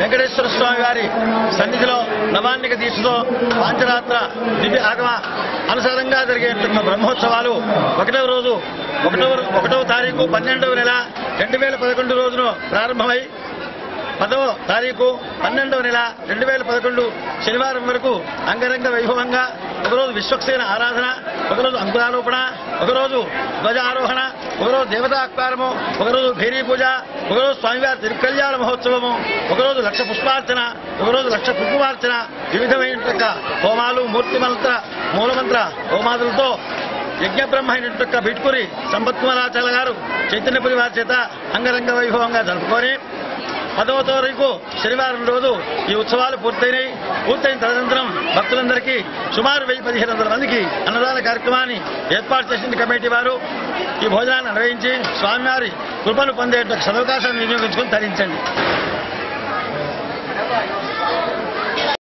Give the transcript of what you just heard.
వెంకటేశ్వర స్వామి వారి సన్నిధిలో నవాన్నిక దీక్షతో పాంచరాత్ర దివ్య ఆగమ అనుసారంగా జరిగేటువంటి బ్రహ్మోత్సవాలు 1వ తారీఖు 12వ నెల 2011 రోజున ప్రారంభమై 10వ తారీఖు 12వ నెల 2011 శనివారం వరకు అంగరంగ వైభవంగా ఒకరోజు విశ్వక్సేన ఆరాధన, ఒకరోజు అంకురారోపణ, ఒకరోజు ధ్వజారోహణ, ఒకరోజు దేవతా అక్పారము, ఒకరోజు భేరీ పూజ, ఒకరోజు స్వామివారి తిరుకల్యాణ మహోత్సవము, ఒకరోజు లక్ష పుష్పార్చన, ఒకరోజు లక్ష కుంకుమార్చన, వివిధమైన హోమాలు, మూలమంత్ర హోమాదులతో యజ్ఞబ్రహ్మ అయినట్టు బిట్కూరి సంపత్కుమారాచార్య గారు చైతన్యపురి వారి చేత అంగరంగ వైభవంగా జరుపుకొని 10వ తారీఖు శనివారం రోజు ఈ ఉత్సవాలు పూర్తయిన తదనంతరం భక్తులందరికీ సుమారు 1500 మందికి అన్నదాన కార్యక్రమాన్ని ఏర్పాటు చేసిన కమిటీ వారు ఈ భోజనాన్ని నిర్వహించి స్వామివారి కృపను పొందే సదవకాశాన్ని వినియోగించుకుని తరించండి.